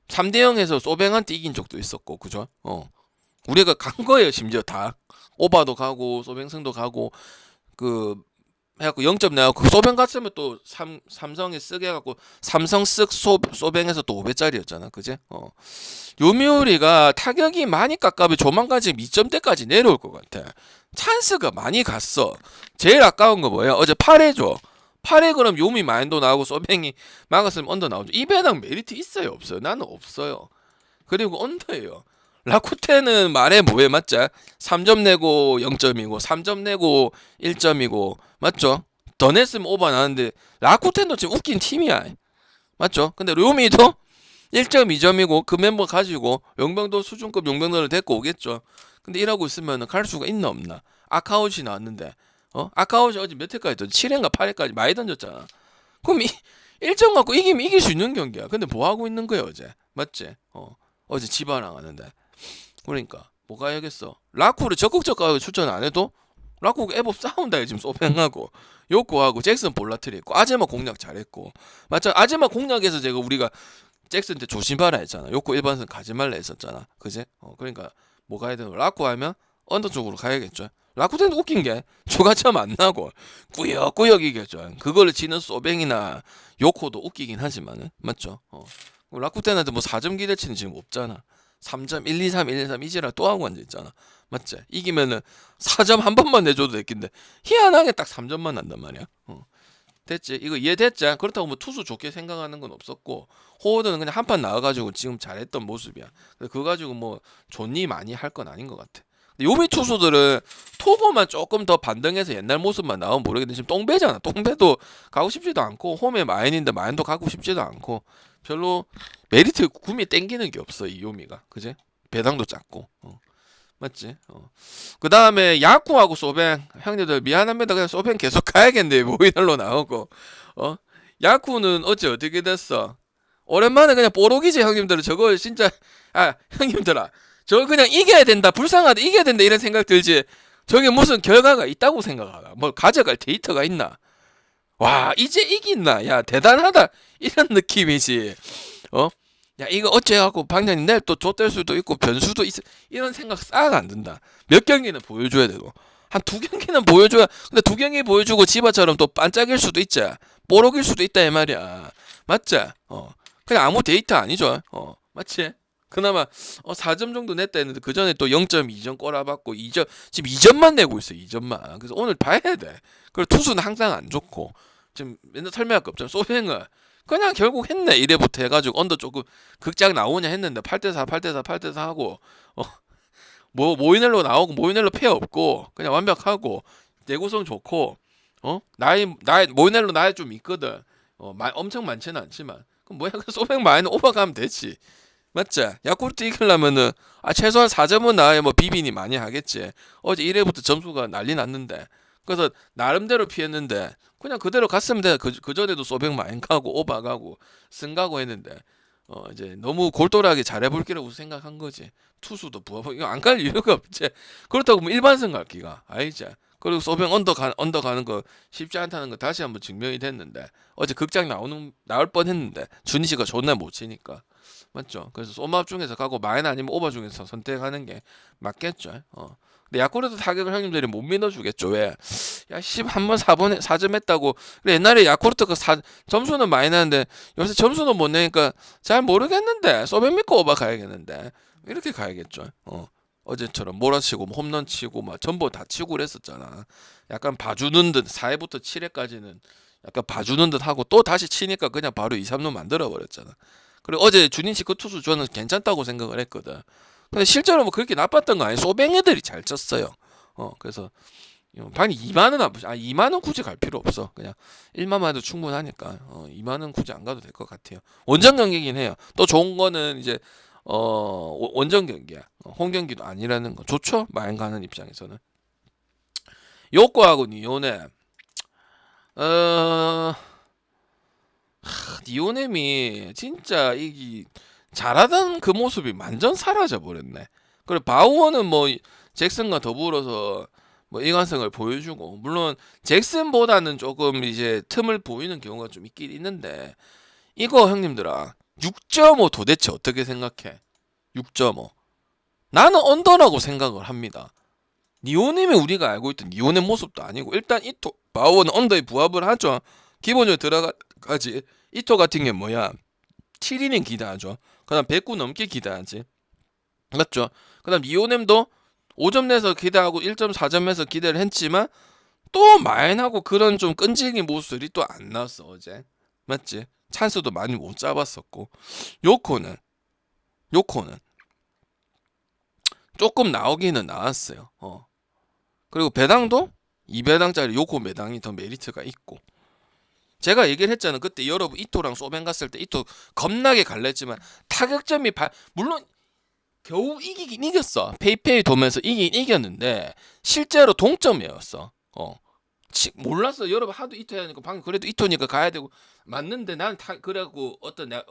3대0에서 소뱅한테 이긴 적도 있었고, 그죠? 우리가 간 거예요, 심지어 다. 오바도 가고, 소뱅승도 가고, 그, 해갖고 0점 내갖고, 소뱅 갔으면 또 삼성에 쓰게 해갖고, 삼성 쓱 소뱅에서 또 5배짜리였잖아, 그제? 요미우리가 타격이 많이 깎아면 조만간 지금 2점대까지 내려올 것 같아. 찬스가 많이 갔어. 제일 아까운 거 뭐야? 어제 8회죠. 8회 그럼 요미 마인도 나오고 소뱅이 막았으면 언더 나오죠. 이 배당 메리트 있어요, 없어요? 나는 없어요. 그리고 언더예요. 라쿠테는 말해 뭐해, 맞자? 3점 내고 0점이고 3점 내고 1점이고 맞죠? 더 냈으면 오버 나는데 라쿠텐도 지금 웃긴 팀이야, 맞죠? 근데 요미도 1점 2점이고 그 멤버 가지고 용병도 수준급 용병들을 데리고 오겠죠. 근데 이러고 있으면 갈 수가 있나 없나? 아카웃이 나왔는데 아카웃이 어제 몇 회까지 던 7회인가 8회까지 많이 던졌잖아. 그럼 1점 갖고 이기면 이길 수 있는 경기야. 근데 뭐 하고 있는 거야 어제? 맞지? 어제 지바랑 하는데. 그러니까 뭐가 해야겠어? 라쿠를 적극적으로 추천 안 해도 라쿠 애법 싸운다 지금 소팽하고 요코하고 잭슨 볼라트리 했고 아제마 공략 잘했고 맞죠? 아제마 공략에서 제가 우리가 잭슨 때 조심하라 했잖아. 요코 일반선 가지 말라 했었잖아. 그제? 그러니까 뭐가 해야 되나? 라쿠 하면 언더 쪽으로 가야겠죠. 라쿠텐도 웃긴 게 초가점 안 나고 꾸역꾸역 이겼죠. 그걸 지는 소뱅이나 요코도 웃기긴 하지만은 맞죠? 라쿠텐한테 뭐 4점 기대치는 지금 없잖아. 3점 1, 2, 3, 1, 2, 3 이제라 또 하고 앉아있잖아. 맞지? 이기면은 4점 한 번만 내줘도 됐긴데 희한하게 딱 3점만 난단 말이야. 됐지? 이거 이해됐지? 그렇다고 뭐 투수 좋게 생각하는 건 없었고 호워드는 그냥 한 판 나와가지고 지금 잘했던 모습이야. 그거 가지고 뭐 존니 많이 할 건 아닌 것 같아. 근데 요미 투수들은 토고만 조금 더 반등해서 옛날 모습만 나오면 모르겠는데 지금 똥배잖아. 똥배도 가고 싶지도 않고 홈에 마인인데 마인도 가고 싶지도 않고 별로 메리트 구미 땡기는 게 없어 이 요미가. 그제? 배당도 작고. 맞지? 그 다음에 야쿠하고 소뱅 형님들 미안합니다. 그냥 소뱅 계속 가야겠네. 모이널로 나오고 야쿠는 어째 어떻게 됐어? 오랜만에 그냥 뽀록이지 형님들은. 저거 진짜 형님들아 저거 그냥 이겨야 된다, 불쌍하다, 이겨야 된다 이런 생각 들지. 저게 무슨 결과가 있다고 생각하나? 뭐 가져갈 데이터가 있나? 와 이제 이긴나? 야 대단하다 이런 느낌이지. 야 이거 어째갖고 방장님 내일 또 좆될 수도 있고 변수도 있어 이런 생각 싹 안 든다. 몇 경기는 보여줘야 되고 한 2경기는 보여줘야. 근데 2경기 보여주고 지바처럼 또 반짝일 수도 있지, 뽀록일 수도 있다 이 말이야. 맞지? 그냥 아무 데이터 아니죠. 맞지? 그나마 4점 정도 냈다 했는데 그 전에 또 0.2점 꼬라박고 2점 지금 2점만 내고 있어. 2점만. 그래서 오늘 봐야 돼. 그리고 투수는 항상 안 좋고 지금 맨날 설명할 거 없잖아. 소행을 그냥 결국 했네. 1회부터 해가지고 언더 조금 극장 나오냐 했는데 8대4 8대4 8대4 하고 뭐 모이넬로 나오고 모이넬로 패 없고 그냥 완벽하고 내구성 좋고 나이 모이넬로 나이 좀 있거든. 엄청 많지는 않지만 그럼 뭐야 그 소백 마이는 오버가면 되지. 맞지? 야쿠르트 이기려면은 최소한 4점은 나야 뭐 비비니 많이 하겠지. 어제 1회부터 점수가 난리 났는데 그래서 나름대로 피했는데 그냥 그대로 갔으면 돼. 그 전에도 소백 많이 가고 오바 가고 승 가고 했는데 이제 너무 골똘하게 잘해볼 기라고 생각한 거지. 투수도 부하고 이거 안 갈 이유가 없지. 그렇다고 뭐 일반승 갈 기가 아니지. 그리고 소백 언더 가는 거 쉽지 않다는 거 다시 한번 증명이 됐는데 어제 극장 나올 뻔했는데 준희 씨가 존나 못 치니까. 맞죠? 그래서 소마업 중에서 가고 마인 아니면 오버 중에서 선택하는 게 맞겠죠. 근데 야쿠르트 타격을 형님들이 못 믿어주겠죠. 왜? 야, 한번 4점 했다고. 그래, 옛날에 야쿠르트가 점수는 많이 나는데 요새 점수는 못 내니까 잘 모르겠는데 소변 믿고 오버 가야겠는데 이렇게 가야겠죠. 어제처럼 몰아치고 홈런 치고 막 전부 다 치고 그랬었잖아. 약간 봐주는 듯 4회부터 7회까지는 약간 봐주는 듯 하고 또 다시 치니까 그냥 바로 2, 3루 만들어 버렸잖아. 그리고 어제 준인씨 그 투수 저는 괜찮다고 생각을 했거든. 근데 실제로 뭐 그렇게 나빴던 거 아니에요. 소뱅 애들이 잘 쳤어요. 그래서 방이 2만원 2만원 굳이 갈 필요 없어. 그냥 1만만 해도 충분하니까 2만원 굳이 안 가도 될 것 같아요. 원정 경기긴 해요. 또 좋은 거는 이제 원정 경기야. 홈 경기도 아니라는 거 좋죠. 마인 가는 입장에서는. 요코하고 니오네 니오넴이 진짜 이 잘하던 그 모습이 완전 사라져 버렸네. 그리고 바우어는 뭐 잭슨과 더불어서 뭐 일관성을 보여주고, 물론 잭슨보다는 조금 이제 틈을 보이는 경우가 좀 있긴 있는데, 이거 형님들아 6.5 도대체 어떻게 생각해? 6.5 나는 언더라고 생각을 합니다. 니오넴이 우리가 알고 있던 니오넴 모습도 아니고, 일단 이토 바오는 언더에 부합을 하죠. 기본적으로 들어가지. 이토 같은 게 뭐야, 7이닝 기다하죠. 그 다음 109 넘게 기다하지, 맞죠? 그 다음 니오넴도 5점 내서 기대하고 1.4점에서 기대를 했지만 또 마인하고 그런 좀 끈질긴 모습들이 또 안 나왔어 어제, 맞지? 찬스도 많이 못 잡았었고, 요코는 조금 나오기는 나왔어요. 그리고 배당도 2배당짜리 요코 배당이 더 메리트가 있고, 제가 얘기를 했잖아. 그때 여러분 이토랑 소벤 갔을 때 이토 겁나게 갈랬지만 타격점이 물론 겨우 이기긴 이겼어. 페이페이 도면서 이기긴 이겼는데 실제로 동점이었어. 몰랐어. 여러분 하도 이토 하니까 방금 그래도 이토니까 가야 되고 맞는데, 난 그래갖고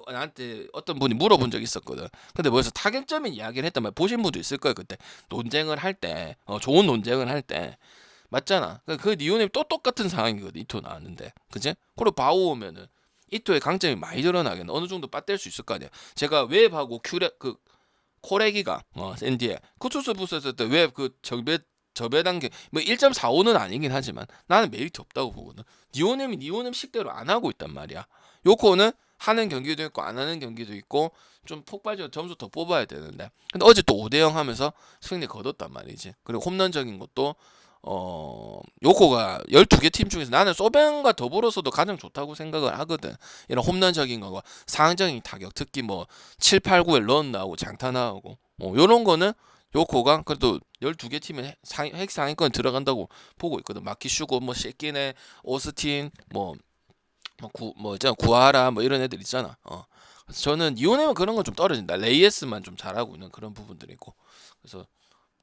나한테 어떤 분이 물어본 적이 있었거든. 근데 뭐래서 타격점인 이야기를 했단 말이야. 보신 분도 있을 거예요. 그때 논쟁을 할 때, 좋은 논쟁을 할 때. 맞잖아. 그 니오넴 또 똑같은 상황이거든. 이토 나왔는데, 그지? 그리고 바오 오면은 이토의 강점이 많이 드러나겠네. 어느 정도 빠뗄 수 있을 거 아니야. 제가 웹하고 코레기가 샌디에 쿠투스 부스했을 때 웹 그 저배 단계 뭐 1.45는 아니긴 하지만 나는 메리트 없다고 보거든. 니오넴이 니오넴 식대로 안 하고 있단 말이야. 요코는 하는 경기도 있고 안 하는 경기도 있고 좀 폭발적으로 점수 더 뽑아야 되는데, 근데 어제 또 5대0 하면서 승리 거뒀단 말이지. 그리고 홈런적인 것도 요코가 12개 팀 중에서 나는 소벤과 더불어서도 가장 좋다고 생각을 하거든. 이런 홈런적인 거가 상황적인 타격, 특히 뭐 7, 8, 9에 런 나오고 장타 나오고 요런 거는 요코가 그래도 12개 팀에 핵 상위권 들어간다고 보고 있거든. 마키슈고 뭐 셰키네 오스틴 있잖아, 구하라 뭐 이런 애들 있잖아. 그래서 저는 이오네면 그런 건 좀 떨어진다. 레이에스만 좀 잘하고 있는 그런 부분들이 있고, 그래서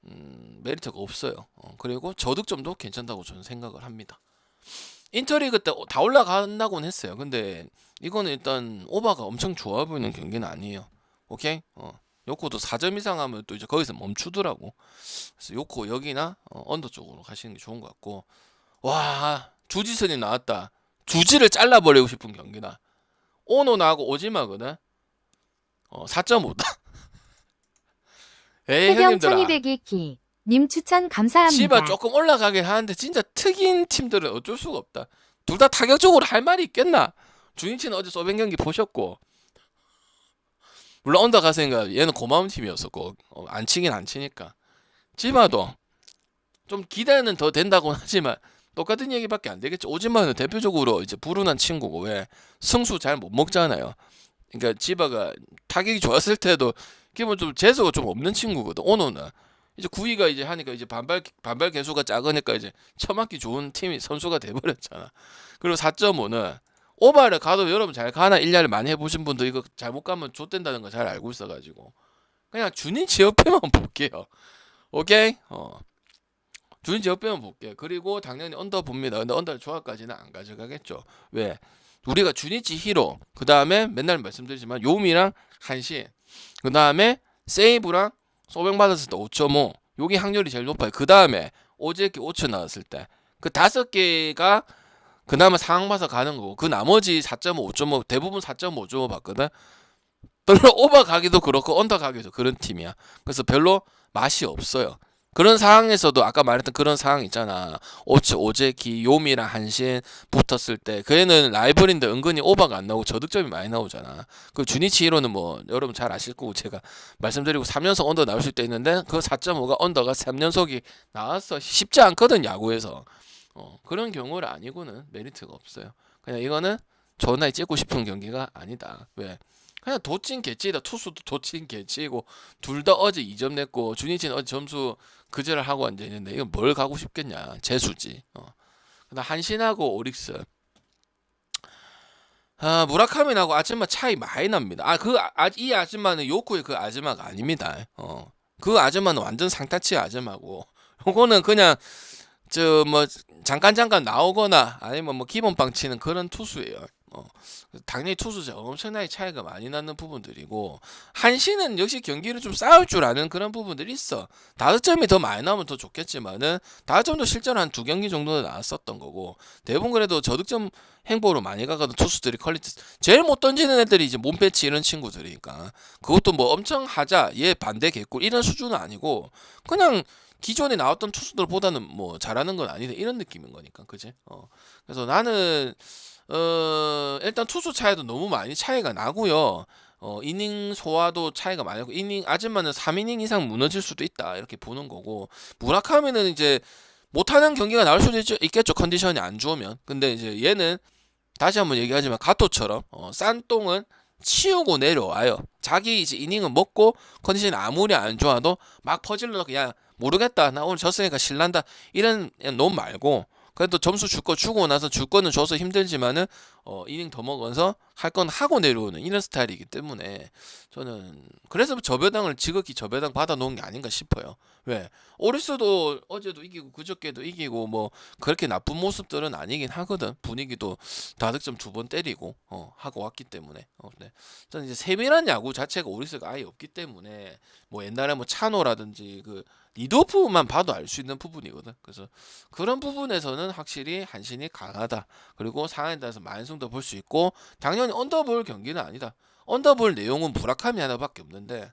메리트가 없어요. 그리고 저득점도 괜찮다고 저는 생각을 합니다. 인터리그 때 다 올라간다고는 했어요. 근데 이거는 일단 오바가 엄청 좋아 보이는 경기는 아니에요. 오케이? 요코도 4점 이상 하면 또 이제 거기서 멈추더라고. 그래서 요코 여기나 언더 쪽으로 가시는 게 좋은 것 같고, 와 주지선이 나왔다. 주지를 잘라버리고 싶은 경기다. 오노 나하고 오지마거든. 4.5다. 에이 해경 형님들아, 1200기 님 추천 감사합니다. 지바 조금 올라가긴 하는데 진짜 특이인 팀들은 어쩔 수가 없다. 둘 다 타격적으로 할 말이 있겠나? 주인치는 어제 소변 경기 보셨고, 물론 언더 가세니까 얘는 고마운 팀이었었고, 안 치긴 안 치니까. 지바도 좀 기대는 더 된다고는 하지만 똑같은 얘기밖에 안 되겠죠. 오지마는 대표적으로 이제 불운한 친구고, 왜 승수 잘 못 먹잖아요. 그러니까 지바가 타격이 좋았을 때도 기본 좀 재수가 좀 없는 친구거든. 오노는 이제 구위가 이제 하니까 이제 반발 개수가 작으니까 이제 처맞기 좋은 팀이 선수가 돼버렸잖아. 그리고 4.5는 오바를 가도 여러분 잘 가나 1년을 많이 해보신 분도 이거 잘못 가면 좆된다는 거 잘 알고 있어가지고 그냥 주니치 옆에만 볼게요. 오케이? 주니치 옆에만 볼게요. 그리고 당연히 언더 봅니다. 근데 언더 조합까지는 안 가져가겠죠. 왜? 우리가 주니치 히로, 그 다음에 맨날 말씀드리지만 요미랑 한신, 그 다음에 세이브랑 소백 받았을 때 5.5, 요게 확률이 제일 높아요. 그 다음에 오제키 5천 나왔을 때 그 5개가 그나마 상황 봐서 가는 거고, 그 나머지 4.5, 5.5 대부분 4.5, 5.5 봤거든. 별로 오버 가기도 그렇고 언더 가기도 그런 팀이야. 그래서 별로 맛이 없어요. 그런 상황에서도 아까 말했던 그런 상황 있잖아. 오제키, 요미랑 한신 붙었을 때 그 애는 라이벌인데 은근히 오버가 안 나오고 저득점이 많이 나오잖아. 그 주니치 히로는 뭐 여러분 잘 아실 거고 제가 말씀드리고 3연속 언더 나올 수도 있는데 그 4.5가 언더가 3연속이 나왔어. 쉽지 않거든 야구에서. 그런 경우는 아니고는 메리트가 없어요. 그냥 이거는 전화에 찍고 싶은 경기가 아니다. 왜? 그냥 도찐 개찌다. 투수도 도찐 개찌고 둘 다 어제 2점 냈고 주니치는 어제 점수 그제를 하고 앉아있는데 이건 뭘 가고 싶겠냐. 재수지. 그다음 한신하고 오릭스, 무라카미하고 아즈마 차이 많이 납니다. 이 아즈마는 요코의 그 아즈마가 아닙니다. 그 아즈마는 완전 상타치 아즈마고, 요거는 그냥 잠깐 나오거나 아니면 뭐 기본빵 치는 그런 투수예요. 당연히 투수자 엄청나게 차이가 많이 나는 부분들이고 한신은 역시 경기를 좀 싸울 줄 아는 그런 부분들이 있어. 다득점이 더 많이 나오면 더 좋겠지만은 다득점도 실제로 한 2경기 정도는 나왔었던 거고 대부분 그래도 저득점 행보로 많이 가거든. 투수들이 퀄리티 제일 못 던지는 애들이 이제 몸패치 이런 친구들이니까 그것도 뭐 엄청 하자 얘 반대 개꿀 이런 수준은 아니고 그냥 기존에 나왔던 투수들보다는 뭐 잘하는 건 아니다 이런 느낌인 거니까 그지? 그래서 나는 일단 투수 차이도 너무 많이 차이가 나고요. 이닝 소화도 차이가 많이 나고 이닝 아줌마는 3이닝 이상 무너질 수도 있다 이렇게 보는 거고 무라카미는 이제 못하는 경기가 나올 수도 있겠죠. 컨디션이 안 좋으면. 근데 이제 얘는 다시 한번 얘기하지만 가토처럼 싼 똥은 치우고 내려와요. 자기 이제 이닝은 먹고 컨디션이 아무리 안 좋아도 막 퍼질러 놓고 야 모르겠다 나 오늘 졌으니까 실난다 이런 놈 말고 그래도 점수 줄 거 주고 나서 줄 거는 줘서 힘들지만은 이닝 더 먹어서 할 건 하고 내려오는 이런 스타일이기 때문에 저는 그래서 저배당을 지극히 저배당 받아 놓은 게 아닌가 싶어요. 왜? 오리스도 어제도 이기고 그저께도 이기고 뭐 그렇게 나쁜 모습들은 아니긴 하거든. 분위기도 다득점 2번 때리고 하고 왔기 때문에. 네. 저는 이제 세밀한 야구 자체가 오리스가 아예 없기 때문에 뭐 옛날에 뭐 차노라든지 그 리드오프만 봐도 알 수 있는 부분이거든. 그래서 그런 부분에서는 확실히 한신이 강하다. 그리고 상황에 따라서 만승도 볼 수 있고 당연히 언더볼 경기는 아니다. 언더볼 내용은 무라카미 하나밖에 없는데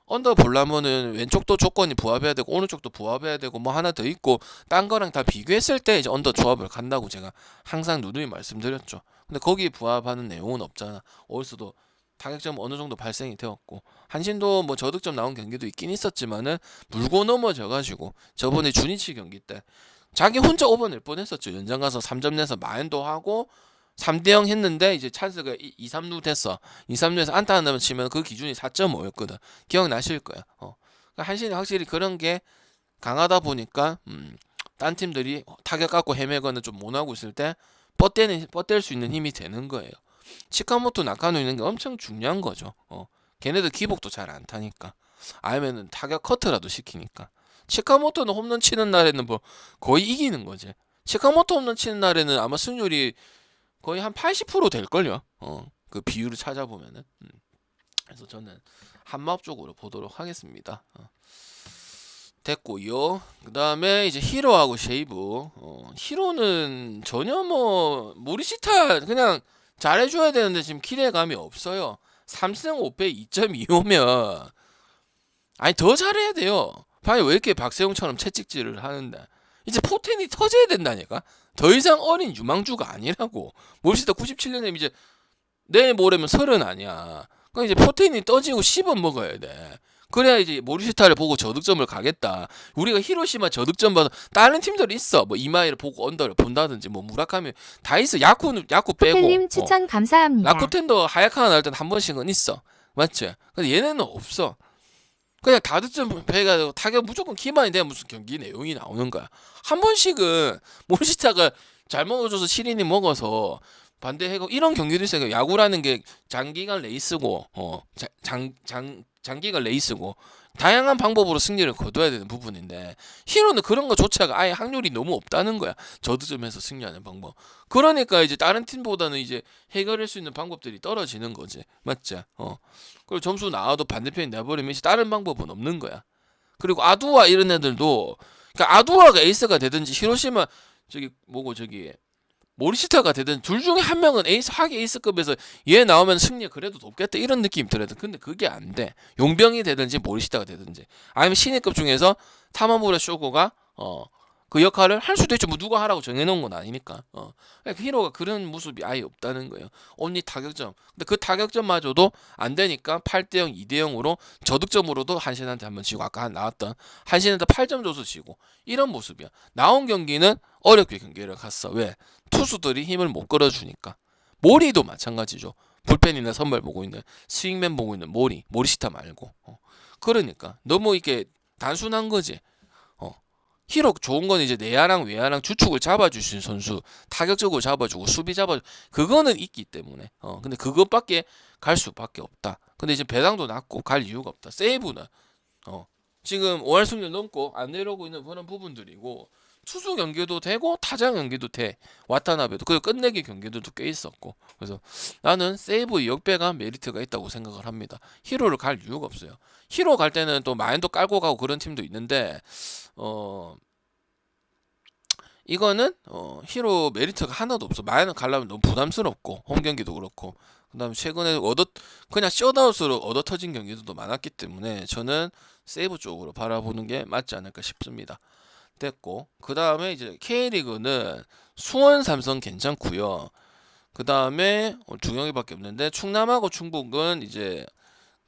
언더 보려면은 왼쪽도 조건이 부합해야 되고 오른쪽도 부합해야 되고 뭐 하나 더 있고 딴 거랑 다 비교했을 때 이제 언더 조합을 간다고 제가 항상 누누이 말씀드렸죠. 근데 거기에 부합하는 내용은 없잖아. 어디서도 타격점 어느 정도 발생이 되었고 한신도 뭐 저득점 나온 경기도 있긴 있었지만은 물고 넘어져 가지고 저번에 주니치 경기 때 자기 혼자 오버 낼 뻔했었죠. 연장 가서 3점 내서 마인도 하고 3대0 했는데 이제 찬스가 2, 3루 됐어. 2, 3루에서 안타 하나 치면 그 기준이 4.5였거든. 기억나실 거야. 그러니까 한신이 확실히 그런 게 강하다 보니까 딴 팀들이 타격 갖고 헤매거나 좀 못하고 있을 때 뻗댈 수 있는 힘이 되는 거예요. 치카모토 나카노 있는 게 엄청 중요한 거죠. 걔네들 기복도 잘 안 타니까. 아니면은 타격 커트라도 시키니까. 치카모토는 홈런 치는 날에는 뭐 거의 이기는 거지. 치카모토 홈런 치는 날에는 아마 승률이 거의 한 80% 될걸요. 그 비율을 찾아보면은. 그래서 저는 한마업 쪽으로 보도록 하겠습니다. 됐고요. 그 다음에 이제 히로하고 쉐이브. 히로는 전혀 뭐 모리시타 그냥 잘해줘야 되는데 지금 기대감이 없어요. 3승 5패 2.25면 아니 더 잘해야 돼요. 아니 왜 이렇게 박세웅처럼 채찍질을 하는데 이제 포텐이 터져야 된다니까. 더 이상 어린 유망주가 아니라고. 모리시타 97년에 이제 내일 모레면 30 아니야. 그러니까 이제 포텐이 떠지고 씹어 먹어야 돼. 그래야 이제 모리시타를 보고 저득점을 가겠다. 우리가 히로시마 저득점 봐도 다른 팀들이 있어. 뭐 이마이를 보고 언더를 본다든지 뭐 무라카미 다 있어. 야쿠 빼고. 호텔님 추천 감사합니다. 라쿠텐도 하야카가 나올 땐 한 번씩은 있어. 맞지? 근데 얘네는 없어. 그냥 다득점 배가 타격 무조건 기만이 돼야 무슨 경기 내용이 나오는 거야. 한 번씩은 모리시타가 잘 먹어줘서 시린이 먹어서 반대해고 이런 경기도 있어요. 야구라는 게 장기간 레이스고 장기간 레이스고 다양한 방법으로 승리를 거둬야 되는 부분인데 히로는 그런 거조차가 아예 확률이 너무 없다는 거야. 저득점에서 승리하는 방법. 그러니까 이제 다른 팀보다는 이제 해결할 수 있는 방법들이 떨어지는 거지. 맞지? 그리고 점수 나와도 반대편이 내버리면 다른 방법은 없는 거야. 그리고 아두아 이런 애들도 그러니까 아두아가 에이스가 되든지 히로시마 모리시타가 되든 둘 중에 한 명은 하기 에이스급에서 얘 나오면 승리 그래도 높겠다 이런 느낌이 들어야 돼. 근데 그게 안 돼. 용병이 되든지 모리시타가 되든지 아니면 신인급 중에서 타마무라 쇼고가 그 역할을 할 수도 있죠. 뭐 누가 하라고 정해놓은 건 아니니까. 그러니까 히로가 그런 모습이 아예 없다는 거예요. 온리 타격점. 근데 그 타격점마저도 안 되니까 8대0, 2대0으로 저득점으로도 한신한테 한번 지고 아까 나왔던 한신한테 8점 줘서 지고 이런 모습이야. 나온 경기는 어렵게 경기를 갔어. 왜? 투수들이 힘을 못 끌어주니까. 모리도 마찬가지죠. 불펜이나 선발 보고 있는 스윙맨 보고 있는 모리시타 말고. 그러니까 너무 이게 단순한 거지. 히로 좋은 건 이제 내야랑 외야랑 주축을 잡아주신 선수, 타격적으로 잡아주고 수비 잡아주고 그거는 있기 때문에. 근데 그것밖에 갈 수밖에 없다. 근데 이제 배당도 낮고 갈 이유가 없다. 세이브는 지금 5할 승률 넘고 안 내려오고 있는 그런 부분들이고 투수 경기도 되고 타자 경기도 돼. 와타나베도 그리고 끝내기 경기들도 꽤 있었고. 그래서 나는 세이브 역배가 메리트가 있다고 생각을 합니다. 히로를 갈 이유가 없어요. 히로 갈 때는 또 마인도 깔고 가고 그런 팀도 있는데 이거는 히로 메리트가 하나도 없어. 마인을 가려면 너무 부담스럽고 홈 경기도 그렇고 그다음에 최근에 그냥 셧아웃으로 얻어 터진 경기도 많았기 때문에 저는 세이브 쪽으로 바라보는 게 맞지 않을까 싶습니다. 됐고 그 다음에 이제 K리그는 수원 삼성 괜찮고요. 그 다음에 두 경기밖에 없는데 충남하고 충북은 이제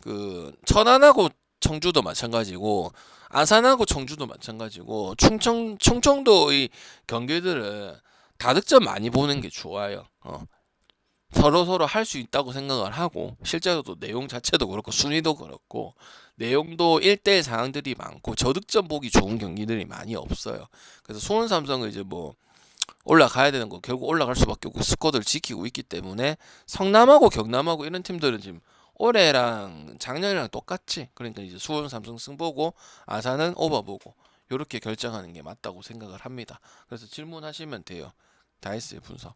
그 천안하고 청주도 마찬가지고 아산하고 청주도 마찬가지고 충청도의 경기들은 다득점 많이 보는 게 좋아요. 서로 할 수 있다고 생각을 하고 실제로도 내용 자체도 그렇고 순위도 그렇고 내용도 1대1 상황들이 많고 저득점 보기 좋은 경기들이 많이 없어요. 그래서 수원 삼성은 이제 뭐 올라가야 되는 거 결국 올라갈 수밖에 없고 스쿼드를 지키고 있기 때문에 성남하고 경남하고 이런 팀들은 지금 올해랑 작년이랑 똑같지. 그러니까 이제 수원 삼성 승보고 아산은 오버보고 이렇게 결정하는 게 맞다고 생각을 합니다. 그래서 질문하시면 돼요. 다 했어요 분석.